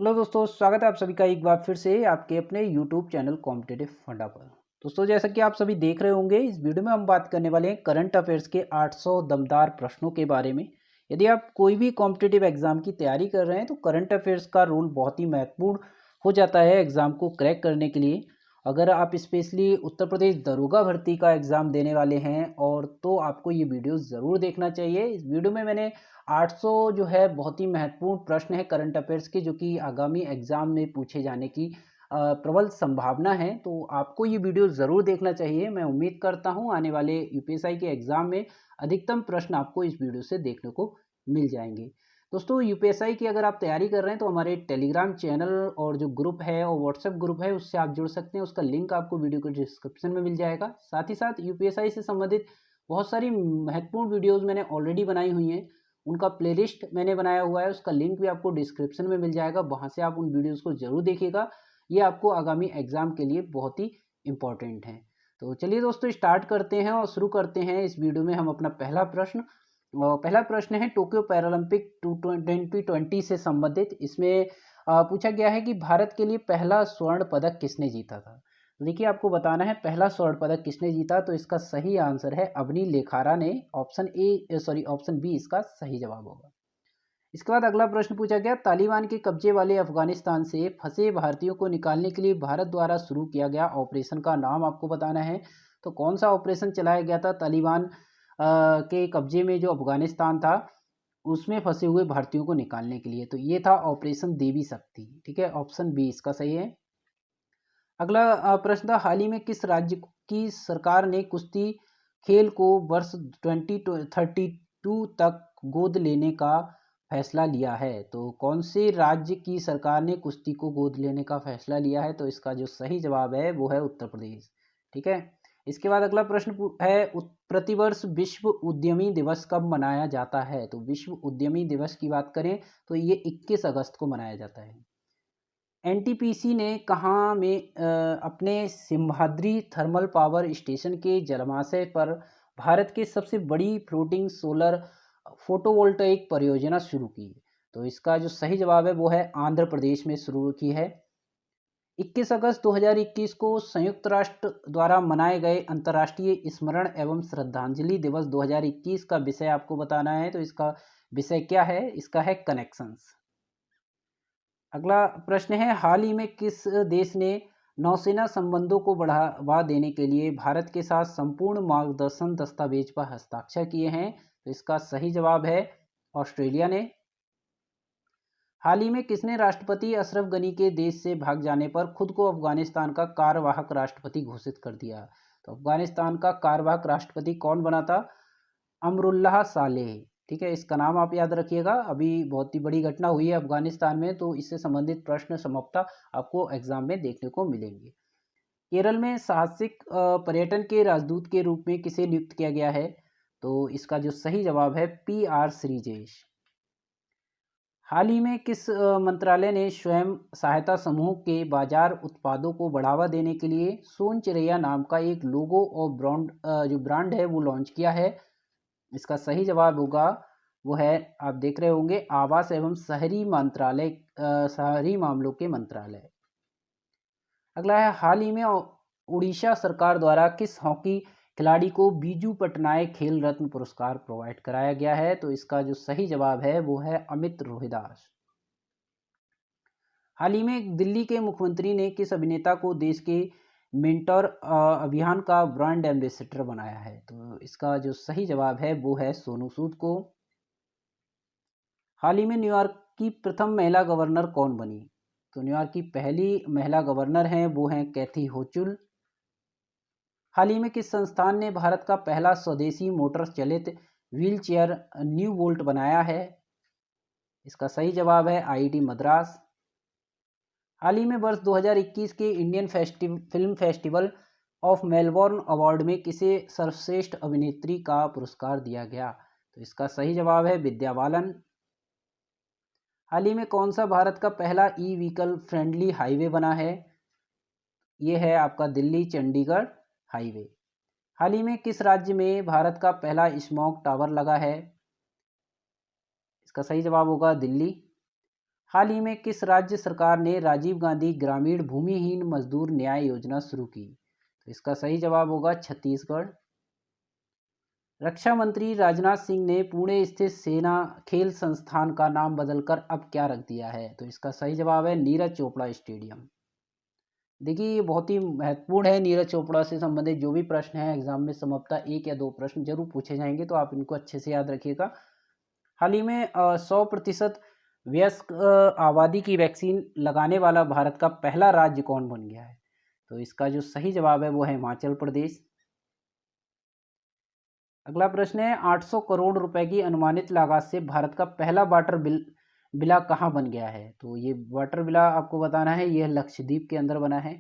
Hello दोस्तों, स्वागत है आप सभी का एक बार फिर से आपके अपने यूट्यूब चैनल कॉम्पिटिटिव फंडा पर। दोस्तों, जैसा कि आप सभी देख रहे होंगे, इस वीडियो में हम बात करने वाले हैं करंट अफेयर्स के 800 दमदार प्रश्नों के बारे में। यदि आप कोई भी कॉम्पिटिटिव एग्जाम की तैयारी कर रहे हैं तो करंट अफेयर्स का रोल बहुत ही महत्वपूर्ण हो जाता है एग्जाम को क्रैक करने के लिए। अगर आप स्पेशली उत्तर प्रदेश दरोगा भर्ती का एग्ज़ाम देने वाले हैं और तो आपको ये वीडियो ज़रूर देखना चाहिए। इस वीडियो में मैंने 800 जो है बहुत ही महत्वपूर्ण प्रश्न है करंट अफेयर्स के, जो कि आगामी एग्जाम में पूछे जाने की प्रबल संभावना है। तो आपको ये वीडियो ज़रूर देखना चाहिए। मैं उम्मीद करता हूँ आने वाले यूपीएसआई के एग्ज़ाम में अधिकतम प्रश्न आपको इस वीडियो से देखने को मिल जाएंगे। दोस्तों, यूपीएसआई की अगर आप तैयारी कर रहे हैं तो हमारे टेलीग्राम चैनल और जो ग्रुप है और व्हाट्सएप ग्रुप है उससे आप जुड़ सकते हैं। उसका लिंक आपको वीडियो के डिस्क्रिप्शन में मिल जाएगा। साथ ही साथ यूपीएसआई से संबंधित बहुत सारी महत्वपूर्ण वीडियोज़ मैंने ऑलरेडी बनाई हुई हैं। उनका प्लेलिस्ट मैंने बनाया हुआ है, उसका लिंक भी आपको डिस्क्रिप्शन में मिल जाएगा। वहाँ से आप उन वीडियोज़ को ज़रूर देखिएगा। ये आपको आगामी एग्ज़ाम के लिए बहुत ही इम्पोर्टेंट है। तो चलिए दोस्तों, स्टार्ट करते हैं और शुरू करते हैं इस वीडियो में हम अपना पहला प्रश्न। पहला प्रश्न है टोक्यो पैरालंपिक 2020 से संबंधित। इसमें पूछा गया है कि भारत के लिए पहला स्वर्ण पदक किसने जीता था। तो देखिए, आपको बताना है पहला स्वर्ण पदक किसने जीता। तो इसका सही आंसर है अवनी लेखारा ने। ऑप्शन बी इसका सही जवाब होगा। इसके बाद अगला प्रश्न पूछा गया, तालिबान के कब्जे वाले अफगानिस्तान से फंसे भारतीयों को निकालने के लिए भारत द्वारा शुरू किया गया ऑपरेशन का नाम आपको बताना है। तो कौन सा ऑपरेशन चलाया गया था तालिबान के कब्जे में जो अफगानिस्तान था उसमें फंसे हुए भारतीयों को निकालने के लिए। तो ये था ऑपरेशन देवी शक्ति। ठीक है, ऑप्शन बी इसका सही है। अगला प्रश्न था, हाल ही में किस राज्य की सरकार ने कुश्ती खेल को वर्ष 2032 तक गोद लेने का फैसला लिया है। तो कौन से राज्य की सरकार ने कुश्ती को गोद लेने का फैसला लिया है। तो इसका जो सही जवाब है वो है उत्तर प्रदेश। ठीक है। इसके बाद अगला प्रश्न है, प्रतिवर्ष विश्व उद्यमी दिवस कब मनाया जाता है। तो विश्व उद्यमी दिवस की बात करें तो ये 21 अगस्त को मनाया जाता है। एनटीपीसी ने कहाँ में अपने सिम्हाद्री थर्मल पावर स्टेशन के जलमाशय पर भारत की सबसे बड़ी फ्लोटिंग सोलर फोटोवोल्टेइक परियोजना शुरू की। तो इसका जो सही जवाब है वो है आंध्र प्रदेश में शुरू की है। 21 अगस्त 2021 को संयुक्त राष्ट्र द्वारा मनाए गए अंतर्राष्ट्रीय स्मरण एवं श्रद्धांजलि दिवस 2021 का विषय आपको बताना है। तो इसका विषय क्या है, इसका है कनेक्शंस। अगला प्रश्न है, हाल ही में किस देश ने नौसेना संबंधों को बढ़ावा देने के लिए भारत के साथ संपूर्ण मार्गदर्शन दस्तावेज पर हस्ताक्षर किए हैं। तो इसका सही जवाब है ऑस्ट्रेलिया ने। हाल ही में किसने राष्ट्रपति अशरफ गनी के देश से भाग जाने पर खुद को अफगानिस्तान का कार्यवाहक राष्ट्रपति घोषित कर दिया। तो अफगानिस्तान का कार्यवाहक राष्ट्रपति कौन बना था, अमरुल्लाह सालेह। ठीक है, इसका नाम आप याद रखिएगा। अभी बहुत ही बड़ी घटना हुई है अफगानिस्तान में, तो इससे संबंधित प्रश्न समाप्ता आपको एग्जाम में देखने को मिलेंगे। केरल में साहसिक पर्यटन के राजदूत के रूप में किसे नियुक्त किया गया है। तो इसका जो सही जवाब है PR श्रीजेश। हाल ही में किस मंत्रालय ने स्वयं सहायता समूह के बाजार उत्पादों को बढ़ावा देने के लिए सोन चिरैया नाम का एक लोगो और ब्रांड है वो लॉन्च किया है। इसका सही जवाब होगा वो है, आप देख रहे होंगे, आवास एवं शहरी मंत्रालय, शहरी मामलों के मंत्रालय। अगला है, हाल ही में उड़ीसा सरकार द्वारा किस हॉकी खिलाड़ी को बीजू पटनायक खेल रत्न पुरस्कार प्रोवाइड कराया गया है। तो इसका जो सही जवाब है वो है अमित रोहिदास। हाल ही में दिल्ली के मुख्यमंत्री ने किस अभिनेता को देश के मेंटर अभियान का ब्रांड एम्बेसडर बनाया है। तो इसका जो सही जवाब है वो है सोनू सूद को। हाल ही में न्यूयॉर्क की प्रथम महिला गवर्नर कौन बनी। तो न्यूयॉर्क की पहली महिला गवर्नर हैं वो हैं कैथी होचुल। हाल ही में किस संस्थान ने भारत का पहला स्वदेशी मोटर चलित व्हील चेयर न्यू वोल्ट बनाया है। इसका सही जवाब है IIT मद्रास। हाल ही में वर्ष 2021 के Indian film festival of Melbourne award में किसे सर्वश्रेष्ठ अभिनेत्री का पुरस्कार दिया गया। तो इसका सही जवाब है विद्या बालन। हाल ही में कौन सा भारत का पहला ई व्हीकल फ्रेंडली हाईवे बना है। ये है आपका दिल्ली चंडीगढ़ हाईवे। हाल ही में किस राज्य में भारत का पहला स्मॉग टावर लगा है। इसका सही जवाब होगा दिल्ली। हाल ही में किस राज्य सरकार ने राजीव गांधी ग्रामीण भूमिहीन मजदूर न्याय योजना शुरू की? तो इसका सही जवाब होगा छत्तीसगढ़। रक्षा मंत्री राजनाथ सिंह ने पुणे स्थित सेना खेल संस्थान का नाम बदलकर अब क्या रख दिया है? तो इसका सही जवाब है नीरज चोपड़ा स्टेडियम। देखिए ये बहुत ही महत्वपूर्ण है, नीरज चोपड़ा से संबंधित जो भी प्रश्न है एग्जाम में संभवतः 1 या 2 प्रश्न जरूर पूछे जाएंगे, तो आप इनको अच्छे से याद रखिएगा। हाल ही में 100% वयस्क आबादी की वैक्सीन लगाने वाला भारत का पहला राज्य कौन बन गया है? तो इसका जो सही जवाब है वो है हिमाचल प्रदेश। अगला प्रश्न है 800 करोड़ रुपए की अनुमानित लागत से भारत का पहला वाटर बिला कहाँ बन गया है? तो ये वाटर बिला आपको बताना है, यह लक्षद्वीप के अंदर बना है।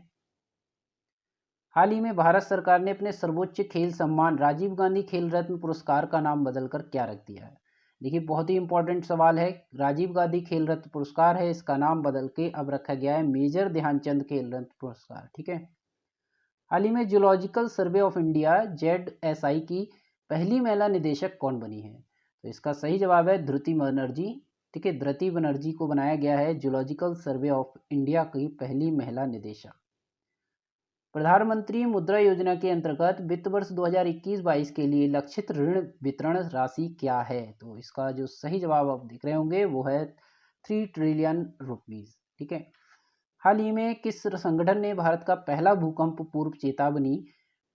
हाल ही में भारत सरकार ने अपने सर्वोच्च खेल सम्मान राजीव गांधी खेल रत्न पुरस्कार का नाम बदलकर क्या रख दिया है? देखिए बहुत ही इंपॉर्टेंट सवाल है। राजीव गांधी खेल रत्न पुरस्कार है, इसका नाम बदल के अब रखा गया है मेजर ध्यानचंद खेल रत्न पुरस्कार। ठीक है। हाल ही में zoological survey of India ZSI की पहली महिला निदेशक कौन बनी है? तो इसका सही जवाब है धृति बनर्जी। ठीक है, धृति बनर्जी को बनाया गया है जूलॉजिकल सर्वे ऑफ इंडिया की पहली महिला निदेशक। प्रधानमंत्री मुद्रा योजना के अंतर्गत वित्त वर्ष 2021-22 के लिए लक्षित ऋण वितरण राशि क्या है? तो इसका जो सही जवाब आप देख रहे होंगे वो है 3 ट्रिलियन रुपीज। ठीक है। हाल ही में किस संगठन ने भारत का पहला भूकंप पूर्व चेतावनी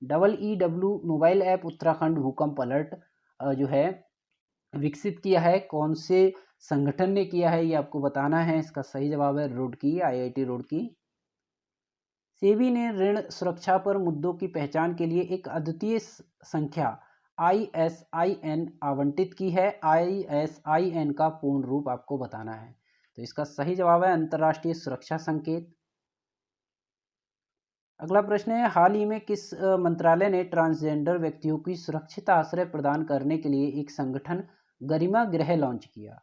EEW मोबाइल ऐप उत्तराखंड भूकंप अलर्ट जो है विकसित किया है? कौन से संगठन ने किया है ये आपको बताना है। इसका सही जवाब है रुड़की, IIT रुड़की। सेबी ने ऋण सुरक्षा पर मुद्दों की पहचान के लिए एक अद्वितीय संख्या ISIN आवंटित की है। ISIN का पूर्ण रूप आपको बताना है। तो इसका सही जवाब है अंतर्राष्ट्रीय सुरक्षा संकेत। अगला प्रश्न है हाल ही में किस मंत्रालय ने ट्रांसजेंडर व्यक्तियों की सुरक्षित आश्रय प्रदान करने के लिए एक संगठन गरिमा गृह लॉन्च किया?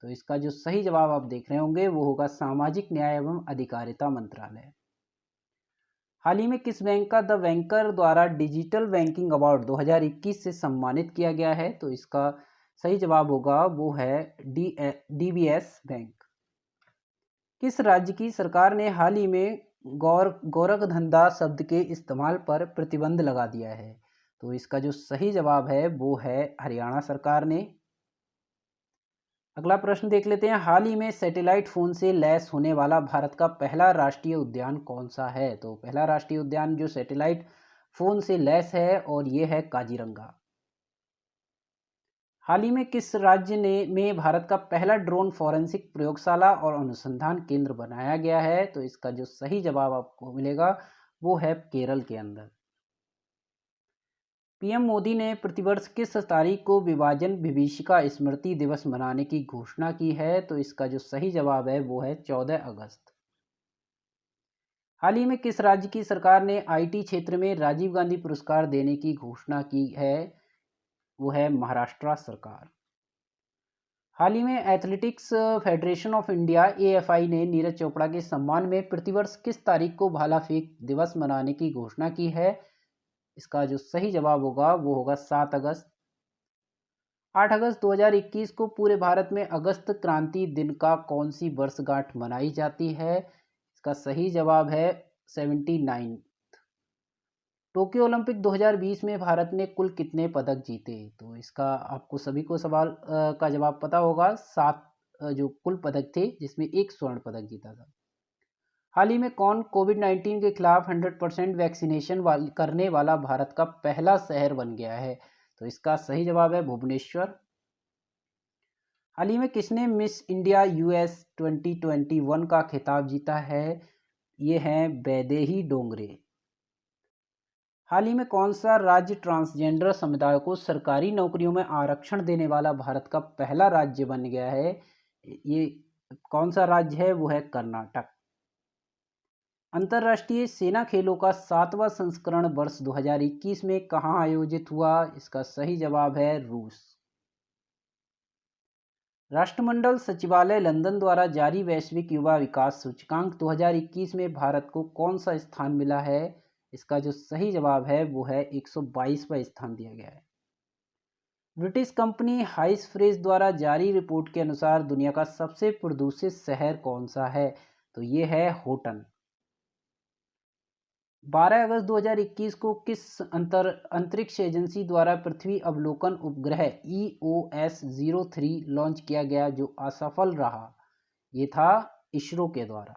तो इसका जो सही जवाब आप देख रहे होंगे वो होगा सामाजिक न्याय एवं अधिकारिता मंत्रालय। हाल ही में किस बैंक का द बैंकर द्वारा डिजिटल बैंकिंग अवार्ड 2021 से सम्मानित किया गया है? तो इसका सही जवाब होगा वो है DBS बैंक। किस राज्य की सरकार ने हाल ही में गोरखधंधा शब्द के इस्तेमाल पर प्रतिबंध लगा दिया है? तो इसका जो सही जवाब है वो है हरियाणा सरकार ने। अगला प्रश्न देख लेते हैं हाल ही में सैटेलाइट फोन से लैस होने वाला भारत का पहला राष्ट्रीय उद्यान कौन सा है? तो पहला राष्ट्रीय उद्यान जो सैटेलाइट फोन से लैस है और ये है काजीरंगा। हाल ही में किस राज्य में भारत का पहला ड्रोन फॉरेंसिक प्रयोगशाला और अनुसंधान केंद्र बनाया गया है? तो इसका जो सही जवाब आपको मिलेगा वो है केरल के अंदर। पीएम मोदी ने प्रतिवर्ष किस तारीख को विभाजन विभीषिका स्मृति दिवस मनाने की घोषणा की है? तो इसका जो सही जवाब है वो है 14 अगस्त। हाल ही में किस राज्य की सरकार ने IT क्षेत्र में राजीव गांधी पुरस्कार देने की घोषणा की है? वो है महाराष्ट्र सरकार। हाल ही में athletics federation of India AFI ने नीरज चोपड़ा के सम्मान में प्रतिवर्ष किस तारीख को भाला फेंक दिवस मनाने की घोषणा की है? इसका जो सही जवाब होगा वो होगा 7 अगस्त। 8 अगस्त 2021 को पूरे भारत में अगस्त क्रांति दिन का कौन सी वर्षगांठ मनाई जाती है? इसका सही जवाब है 79। टोक्यो ओलंपिक 2020 में भारत ने कुल कितने पदक जीते? तो इसका आपको सभी को सवाल का जवाब पता होगा। 7 जो कुल पदक थे जिसमें 1 स्वर्ण पदक जीता था। हाल ही में कौन कोविड-19 के खिलाफ 100% वैक्सीनेशन करने वाला भारत का पहला शहर बन गया है? तो इसका सही जवाब है भुवनेश्वर। हाल ही में किसने मिस इंडिया US 2021 का खिताब जीता है? ये हैं वैदेही डोंगरे। हाल ही में कौन सा राज्य ट्रांसजेंडर समुदाय को सरकारी नौकरियों में आरक्षण देने वाला भारत का पहला राज्य बन गया है? ये कौन सा राज्य है? वो है कर्नाटक। अंतर्राष्ट्रीय सेना खेलों का 7वां संस्करण वर्ष 2021 में कहाँ आयोजित हुआ? इसका सही जवाब है रूस। राष्ट्रमंडल सचिवालय लंदन द्वारा जारी वैश्विक युवा विकास सूचकांक 2021 में भारत को कौन सा स्थान मिला है? इसका जो सही जवाब है वो है 122वां स्थान दिया गया है। ब्रिटिश कंपनी हाइस फ्रेश द्वारा जारी रिपोर्ट के अनुसार दुनिया का सबसे प्रदूषित शहर कौन सा है? तो ये है होटन। 12 अगस्त 2021 को किस अंतरिक्ष एजेंसी द्वारा पृथ्वी अवलोकन उपग्रह EOS-03 लॉन्च किया गया जो असफल रहा? ये था इसरो के द्वारा।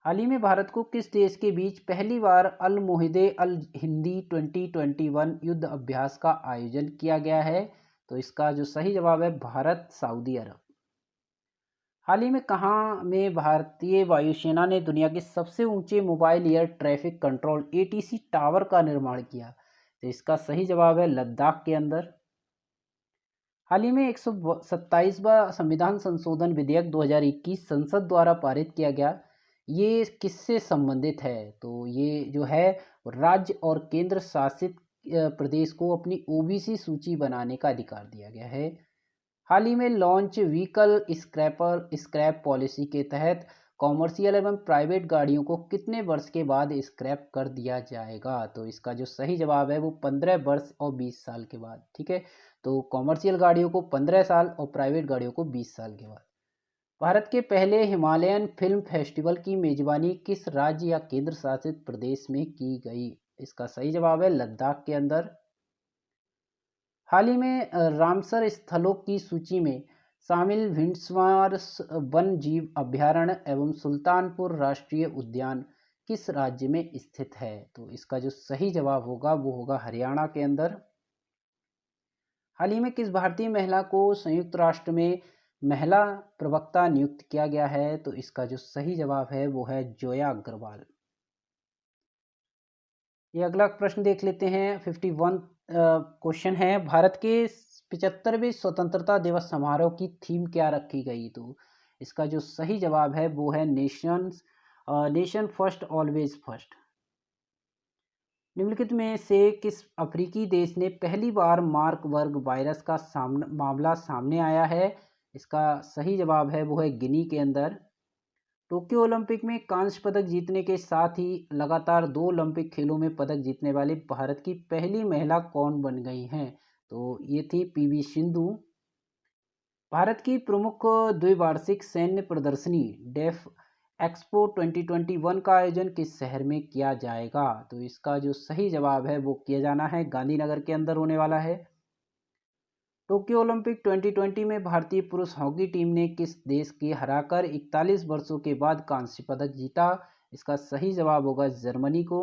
हाल ही में भारत को किस देश के बीच पहली बार अल मोहिदे अल हिंदी 2021 युद्ध अभ्यास का आयोजन किया गया है? तो इसका जो सही जवाब है भारत सऊदी अरब। हाल ही में कहाँ में भारतीय वायुसेना ने दुनिया के सबसे ऊंचे mobile air traffic control ATC tower का निर्माण किया? तो इसका सही जवाब है लद्दाख के अंदर। हाल ही में 127वां संविधान संशोधन विधेयक 2021 संसद द्वारा पारित किया गया, ये किससे संबंधित है? तो ये जो है राज्य और केंद्र शासित प्रदेश को अपनी OBC सूची बनाने का अधिकार दिया गया है। हाल ही में लॉन्च व्हीकल स्क्रैप पॉलिसी के तहत कॉमर्शियल एवं प्राइवेट गाड़ियों को कितने वर्ष के बाद स्क्रैप कर दिया जाएगा? तो इसका जो सही जवाब है वो 15 वर्ष और 20 साल के बाद। ठीक है, तो कॉमर्शियल गाड़ियों को 15 साल और प्राइवेट गाड़ियों को 20 साल के बाद। भारत के पहले हिमालयन फिल्म फेस्टिवल की मेजबानी किस राज्य या केंद्र शासित प्रदेश में की गई? इसका सही जवाब है लद्दाख के अंदर। हाल ही में रामसर स्थलों की सूची में शामिल भिंडरवाल वन जीव अभयारण्य एवं सुल्तानपुर राष्ट्रीय उद्यान किस राज्य में स्थित है? तो इसका जो सही जवाब होगा वो होगा हरियाणा के अंदर। हाल ही में किस भारतीय महिला को संयुक्त राष्ट्र में महिला प्रवक्ता नियुक्त किया गया है? तो इसका जो सही जवाब है वो है जोया अग्रवाल। ये अगला प्रश्न देख लेते हैं। 51 क्वेश्चन है, भारत के 75वें स्वतंत्रता दिवस समारोह की थीम क्या रखी गई? तो इसका जो सही जवाब है वो है नेशन फर्स्ट ऑलवेज फर्स्ट। निम्नलिखित में से किस अफ्रीकी देश ने पहली बार मार्कबर्ग वायरस का मामला सामने आया है? इसका सही जवाब है वो है गिनी के अंदर। टोक्यो ओलंपिक में कांस्य पदक जीतने के साथ ही लगातार 2 ओलंपिक खेलों में पदक जीतने वाली भारत की पहली महिला कौन बन गई हैं? तो ये थी PV सिंधु। भारत की प्रमुख द्विवार्षिक सैन्य प्रदर्शनी डेफ एक्सपो 2021 का आयोजन किस शहर में किया जाएगा? तो इसका जो सही जवाब है वो किया जाना है गांधीनगर के अंदर होने वाला है। टोक्यो ओलंपिक 2020 में भारतीय पुरुष हॉकी टीम ने किस देश के हराकर 41 वर्षों के बाद कांस्य पदक जीता? इसका सही जवाब होगा जर्मनी को।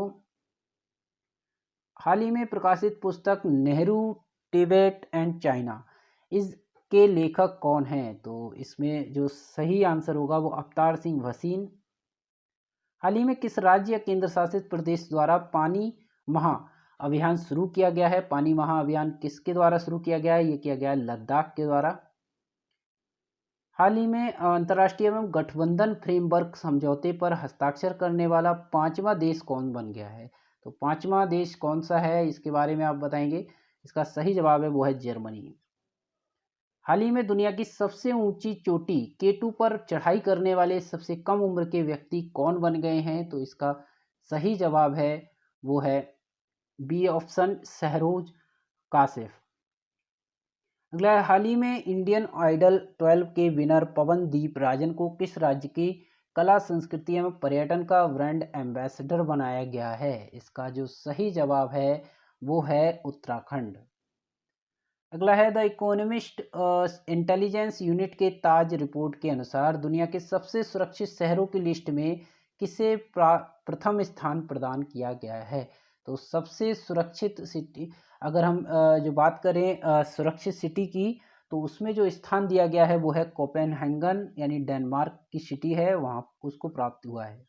हाल ही में प्रकाशित पुस्तक नेहरू, तिब्बत एंड चाइना, इसके लेखक कौन हैं? तो इसमें जो सही आंसर होगा वो अवतार सिंह भसीन। हाल ही में किस राज्य या केंद्र शासित प्रदेश द्वारा पानी महा अभियान शुरू किया गया है? पानी महा अभियान किसके द्वारा शुरू किया गया है? ये किया गया है लद्दाख के द्वारा। हाल ही में अंतर्राष्ट्रीय एवं गठबंधन फ्रेमवर्क समझौते पर हस्ताक्षर करने वाला 5वां देश कौन बन गया है? तो 5वां देश कौन सा है इसके बारे में आप बताएंगे। इसका सही जवाब है वो है जर्मनी। हाल ही में दुनिया की सबसे ऊंची चोटी K2 पर चढ़ाई करने वाले सबसे कम उम्र के व्यक्ति कौन बन गए हैं? तो इसका सही जवाब है वो है B ऑप्शन, शहरोज काशिफ। अगला है, हाल ही में इंडियन आइडल 12 के विनर पवनदीप राजन को किस राज्य की कला संस्कृति एवं पर्यटन का ब्रांड एम्बेसडर बनाया गया है? इसका जो सही जवाब है वो है उत्तराखंड। अगला है, द इकोनॉमिस्ट इंटेलिजेंस यूनिट के ताज रिपोर्ट के अनुसार दुनिया के सबसे सुरक्षित शहरों की लिस्ट में किसे प्रथम स्थान प्रदान किया गया है? तो सबसे सुरक्षित सिटी, अगर हम जो बात करें सुरक्षित सिटी की, तो उसमें जो स्थान दिया गया है वो है कोपेनहेगन, यानी डेनमार्क की सिटी है, वहाँ उसको प्राप्त हुआ है।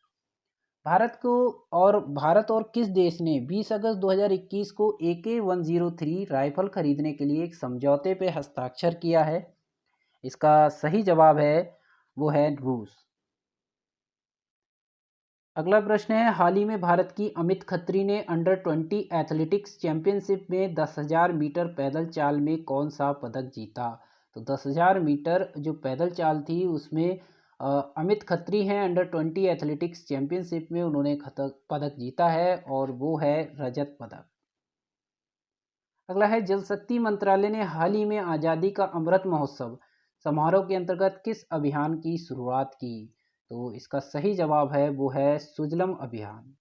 भारत और किस देश ने 20 अगस्त 2021 को AK-103 राइफल खरीदने के लिए एक समझौते पे हस्ताक्षर किया है? इसका सही जवाब है वो है रूस। अगला प्रश्न है, हाल ही में भारत की अमित खत्री ने अंडर-20 एथलेटिक्स चैंपियनशिप में 10,000 मीटर पैदल चाल में कौन सा पदक जीता? तो 10,000 मीटर जो पैदल चाल थी उसमें अमित खत्री हैं अंडर-20 एथलेटिक्स चैंपियनशिप में, उन्होंने पदक जीता है और वो है रजत पदक। अगला है जल शक्ति मंत्रालय ने हाल ही में आज़ादी का अमृत महोत्सव समारोह के अंतर्गत किस अभियान की शुरुआत की? तो इसका सही जवाब है वो है सुजलम अभियान।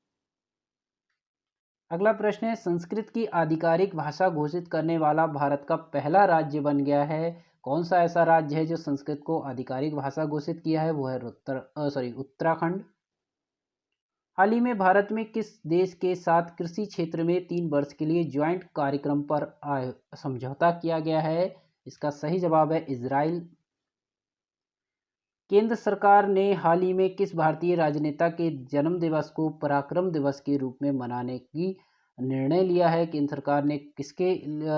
अगला प्रश्न है संस्कृत की आधिकारिक भाषा घोषित करने वाला भारत का पहला राज्य बन गया है। कौन सा ऐसा राज्य है जो संस्कृत को आधिकारिक भाषा घोषित किया है? वो है उत्तराखंड। हाल ही में भारत में किस देश के साथ कृषि क्षेत्र में 3 वर्ष के लिए ज्वाइंट कार्यक्रम पर समझौता किया गया है? इसका सही जवाब है इजराइल। केंद्र सरकार ने हाल ही में किस भारतीय राजनेता के जन्म दिवस को पराक्रम दिवस के रूप में मनाने की निर्णय लिया है? केंद्र सरकार ने किसके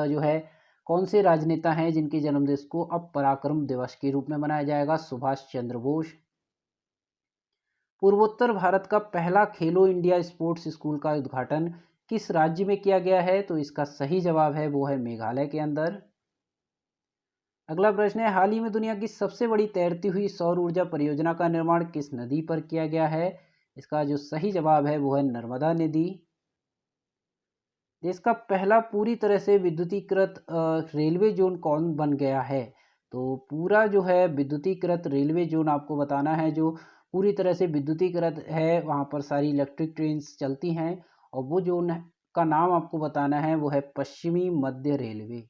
जो है कौन से राजनेता हैं जिनके जन्मदिवस को अब पराक्रम दिवस के रूप में मनाया जाएगा? सुभाष चंद्र बोस। पूर्वोत्तर भारत का पहला खेलो इंडिया स्पोर्ट्स स्कूल का उद्घाटन किस राज्य में किया गया है? तो इसका सही जवाब है वो है मेघालय के अंदर। अगला प्रश्न है हाल ही में दुनिया की सबसे बड़ी तैरती हुई सौर ऊर्जा परियोजना का निर्माण किस नदी पर किया गया है? इसका जो सही जवाब है वो है नर्मदा नदी। देश का पहला पूरी तरह से विद्युतीकृत रेलवे जोन कौन बन गया है? तो पूरा जो है विद्युतीकृत रेलवे जोन आपको बताना है जो पूरी तरह से विद्युतीकृत है, वहाँ पर सारी इलेक्ट्रिक ट्रेन्स चलती हैं और वो जोन का नाम आपको बताना है वो है पश्चिमी मध्य रेलवे।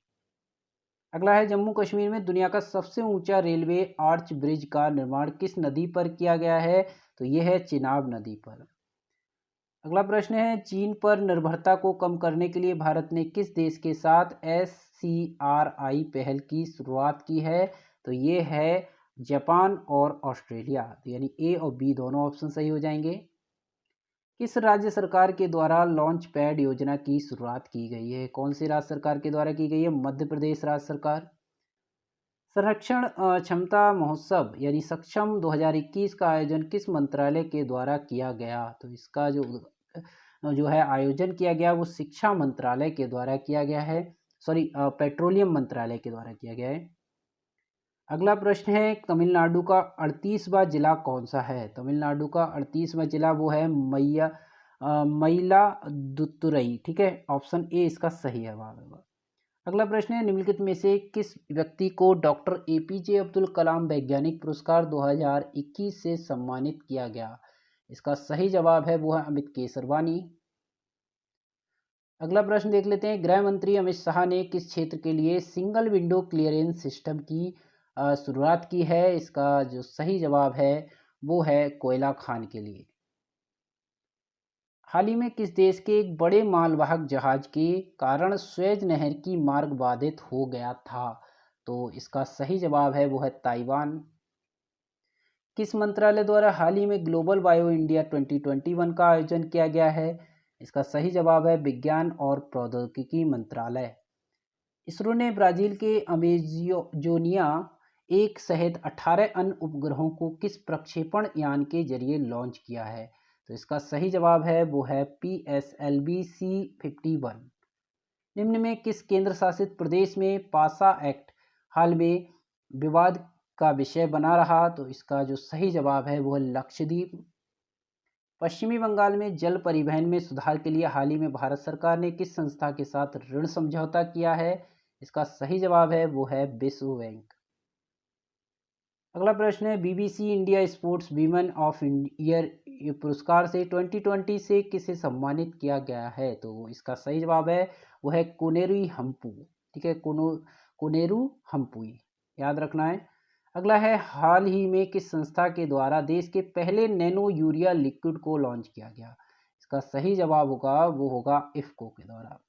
अगला है जम्मू कश्मीर में दुनिया का सबसे ऊंचा रेलवे आर्च ब्रिज का निर्माण किस नदी पर किया गया है? तो ये है चिनाब नदी पर। अगला प्रश्न है चीन पर निर्भरता को कम करने के लिए भारत ने किस देश के साथ SCRI पहल की शुरुआत की है? तो ये है जापान और ऑस्ट्रेलिया। तो यानी ए और बी दोनों ऑप्शन सही हो जाएंगे। किस राज्य सरकार के द्वारा लॉन्च पैड योजना की शुरुआत की गई है? कौन सी राज्य सरकार के द्वारा की गई है? मध्य प्रदेश राज्य सरकार। संरक्षण क्षमता महोत्सव यानी सक्षम 2021 का आयोजन किस मंत्रालय के द्वारा किया गया? तो इसका जो है आयोजन किया गया वो शिक्षा मंत्रालय के द्वारा किया गया है। सॉरी, पेट्रोलियम मंत्रालय के द्वारा किया गया है। अगला प्रश्न है तमिलनाडु का 38वां जिला कौन सा है? तमिलनाडु का 38वां जिला वो है मयिलादुतुरई। ठीक है, ऑप्शन ए इसका सही है वहाँ। अगला प्रश्न है निम्नलिखित में से किस व्यक्ति को डॉक्टर APJ अब्दुल कलाम वैज्ञानिक पुरस्कार 2021 से सम्मानित किया गया? इसका सही जवाब है वो है अमित केसरवानी। अगला प्रश्न देख लेते हैं गृह मंत्री अमित शाह ने किस क्षेत्र के लिए सिंगल विंडो क्लियरेंस सिस्टम की शुरुआत की है? इसका जो सही जवाब है वो है कोयला खान के लिए। हाल ही में किस देश के एक बड़े मालवाहक जहाज के कारण स्वेज नहर की मार्ग बाधित हो गया था? तो इसका सही जवाब है वो है ताइवान। किस मंत्रालय द्वारा हाल ही में ग्लोबल बायो इंडिया 2021 का आयोजन किया गया है? इसका सही जवाब है विज्ञान और प्रौद्योगिकी मंत्रालय। इसरो ने ब्राजील के अमेजोनिया एक सहित 18 अन्य उपग्रहों को किस प्रक्षेपण यान के जरिए लॉन्च किया है? तो इसका सही जवाब है वो है PSLV-C51। निम्न में किस केंद्र शासित प्रदेश में पासा एक्ट हाल में विवाद का विषय बना रहा? तो इसका जो सही जवाब है वो है लक्षद्वीप। पश्चिमी बंगाल में जल परिवहन में सुधार के लिए हाल ही में भारत सरकार ने किस संस्था के साथ ऋण समझौता किया है? इसका सही जवाब है वो है विश्व बैंक। अगला प्रश्न है BBC India sports women of year पुरस्कार से 2020 से किसे सम्मानित किया गया है? तो इसका सही जवाब है वो है कोनेरू हम्पू। ठीक है, कोनेरू हम्पुई याद रखना है। अगला है हाल ही में किस संस्था के द्वारा देश के पहले नैनो यूरिया लिक्विड को लॉन्च किया गया? इसका सही जवाब होगा वो होगा इफ्को के द्वारा।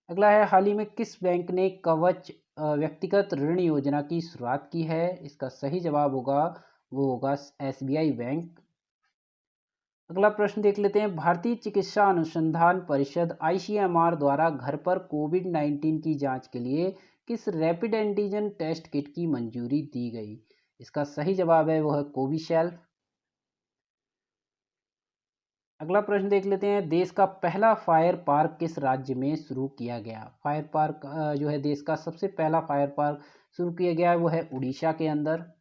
अगला है हाल ही में किस बैंक ने कवच व्यक्तिगत ऋण योजना की शुरुआत की है? इसका सही जवाब होगा वो होगा SBI बैंक। अगला प्रश्न देख लेते हैं भारतीय चिकित्सा अनुसंधान परिषद ICMR द्वारा घर पर कोविड-19 की जांच के लिए किस रैपिड एंटीजन टेस्ट किट की मंजूरी दी गई? इसका सही जवाब है वो है कोविशील्ड। अगला प्रश्न देख लेते हैं देश का पहला फायर पार्क किस राज्य में शुरू किया गया? फायर पार्क जो है देश का सबसे पहला फायर पार्क शुरू किया गया है वो है उड़ीसा के अंदर।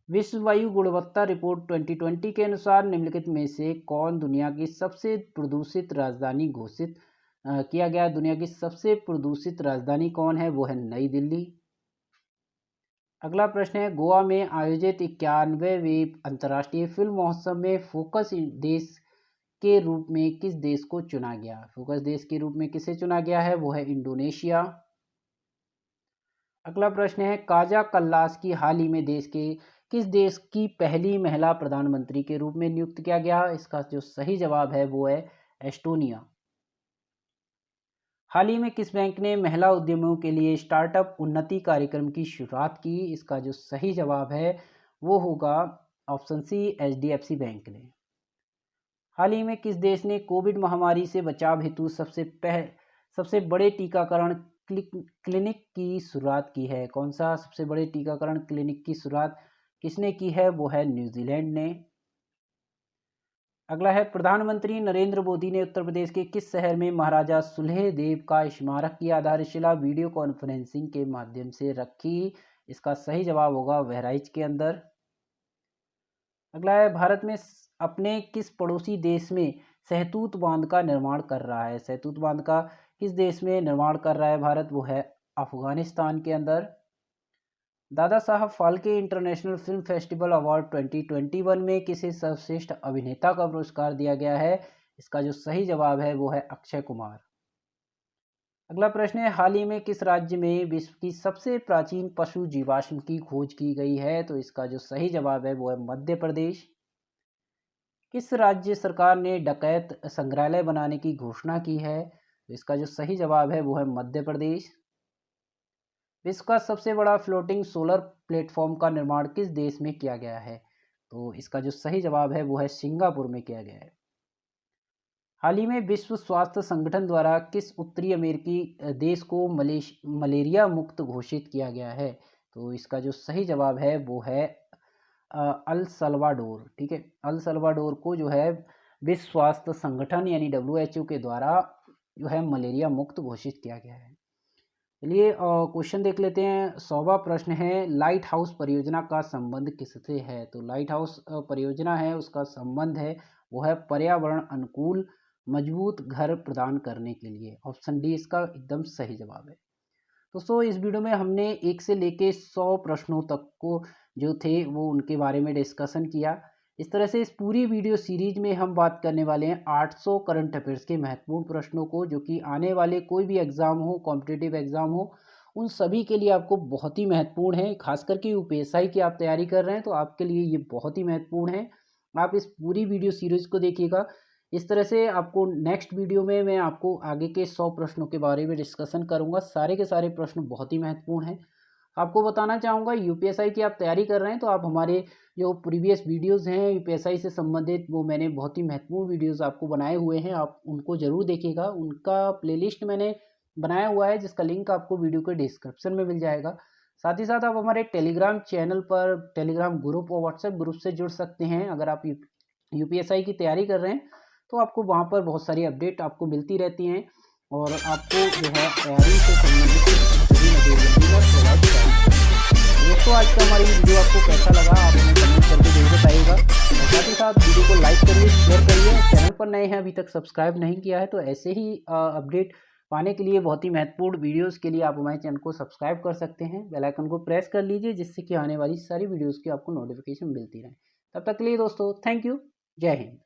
विश्व वायु गुणवत्ता रिपोर्ट 2020 के अनुसार निम्नलिखित में से कौन दुनिया की सबसे प्रदूषित राजधानी घोषित किया गया। दुनिया की सबसे प्रदूषित राजधानी कौन है? वो है नई दिल्ली। अगला प्रश्न है, गोवा में आयोजित 91वें अंतर्राष्ट्रीय फिल्म महोत्सव में फोकस देश के रूप में किस देश को चुना गया? फोकस देश के रूप में किसे चुना गया है? वो है इंडोनेशिया। अगला प्रश्न है, काजा कल्लास की हाल ही में किस देश की पहली महिला प्रधानमंत्री के रूप में नियुक्त किया गया? इसका जो सही जवाब है वो है एस्टोनिया। हाल ही में किस बैंक ने महिला उद्यमियों के लिए स्टार्टअप उन्नति कार्यक्रम की शुरुआत की? इसका जो सही जवाब है वो होगा ऑप्शन सी, एचडीएफसी बैंक ने। हाल ही में किस देश ने कोविड महामारी से बचाव हेतु सबसे बड़े टीकाकरण क्लिनिक की शुरुआत की है? कौन सा सबसे बड़े टीकाकरण क्लिनिक की शुरुआत किसने की है? वो है न्यूजीलैंड ने। अगला है, प्रधानमंत्री नरेंद्र मोदी ने उत्तर प्रदेश के किस शहर में महाराजा सुहेलदेव का स्मारक की आधारशिला वीडियो कॉन्फ्रेंसिंग के माध्यम से रखी? इसका सही जवाब होगा बहराइच के अंदर। अगला है, भारत में अपने किस पड़ोसी देश में सहतूत बांध का निर्माण कर रहा है? सहतूत बांध का किस देश में निर्माण कर रहा है भारत? वो है अफगानिस्तान के अंदर। Dada Saheb Phalke international film festival award 2021 में किसे सर्वश्रेष्ठ अभिनेता का पुरस्कार दिया गया है? इसका जो सही जवाब है वो है अक्षय कुमार। अगला प्रश्न है, हाल ही में किस राज्य में विश्व की सबसे प्राचीन पशु जीवाश्म की खोज की गई है? तो इसका जो सही जवाब है वो है मध्य प्रदेश। किस राज्य सरकार ने डकैत संग्रहालय बनाने की घोषणा की है? तो इसका जो सही जवाब है वो है मध्य प्रदेश। विश्व का सबसे बड़ा फ्लोटिंग सोलर प्लेटफॉर्म का निर्माण किस देश में किया गया है? तो इसका जो सही जवाब है वो है सिंगापुर में किया गया है। हाल ही में विश्व स्वास्थ्य संगठन द्वारा किस उत्तरी अमेरिकी देश को मलेरिया मुक्त घोषित किया गया है? तो इसका जो सही जवाब है वो है अल सल्वाडोर। ठीक है, अल सल्वाडोर को जो है विश्व स्वास्थ्य संगठन यानी WHO के द्वारा जो है मलेरिया मुक्त घोषित किया गया है। चलिए क्वेश्चन देख लेते हैं। 100वां प्रश्न है, लाइट हाउस परियोजना का संबंध किससे है? तो लाइट हाउस परियोजना है उसका संबंध है वो है पर्यावरण अनुकूल मजबूत घर प्रदान करने के लिए। ऑप्शन डी इसका एकदम सही जवाब है। दोस्तों इस वीडियो में हमने 1 से लेके 100 प्रश्नों तक को जो थे वो उनके बारे में डिस्कशन किया। इस तरह से इस पूरी वीडियो सीरीज में हम बात करने वाले हैं 800 करंट अफेयर्स के महत्वपूर्ण प्रश्नों को, जो कि आने वाले कोई भी एग्ज़ाम हो, कॉम्पिटिटिव एग्ज़ाम हो, उन सभी के लिए आपको बहुत ही महत्वपूर्ण है। खास करके यूपीएसआई की आप तैयारी कर रहे हैं तो आपके लिए ये बहुत ही महत्वपूर्ण है। आप इस पूरी वीडियो सीरीज़ को देखिएगा। इस तरह से आपको नेक्स्ट वीडियो में मैं आपको आगे के 100 प्रश्नों के बारे में डिस्कशन करूँगा। सारे के सारे प्रश्न बहुत ही महत्वपूर्ण हैं। आपको बताना चाहूँगा, यूपीएसआई की आप तैयारी कर रहे हैं तो आप हमारे जो प्रीवियस वीडियोज़ हैं यूपीएसआई से संबंधित, वो मैंने बहुत ही महत्वपूर्ण वीडियोज़ आपको बनाए हुए हैं, आप उनको ज़रूर देखिएगा। उनका प्लेलिस्ट मैंने बनाया हुआ है जिसका लिंक आपको वीडियो के डिस्क्रिप्शन में मिल जाएगा। साथ ही साथ आप हमारे टेलीग्राम चैनल पर, टेलीग्राम ग्रुप और व्हाट्सएप ग्रुप से जुड़ सकते हैं। अगर आप यूपीएसआई की तैयारी कर रहे हैं तो आपको वहाँ पर बहुत सारी अपडेट आपको मिलती रहती हैं और आपको जो है तैयारी से संबंधित सभी मटेरियल भी मैं प्रोवाइड करूँगा। दोस्तों आज का हमारी वीडियो आपको कैसा लगा आप हमें कमेंट करके जरूर बताइएगा। और साथ ही साथ वीडियो को लाइक करिए, शेयर करिए। चैनल पर नए हैं, अभी तक सब्सक्राइब नहीं किया है तो ऐसे ही अपडेट पाने के लिए, बहुत ही महत्वपूर्ण वीडियोज़ के लिए आप हमारे चैनल को सब्सक्राइब कर सकते हैं। बेल आइकन को प्रेस कर लीजिए जिससे कि आने वाली सारी वीडियोज़ की आपको नोटिफिकेशन मिलती रहे। तब तक के लिए दोस्तों थैंक यू, जय हिंद।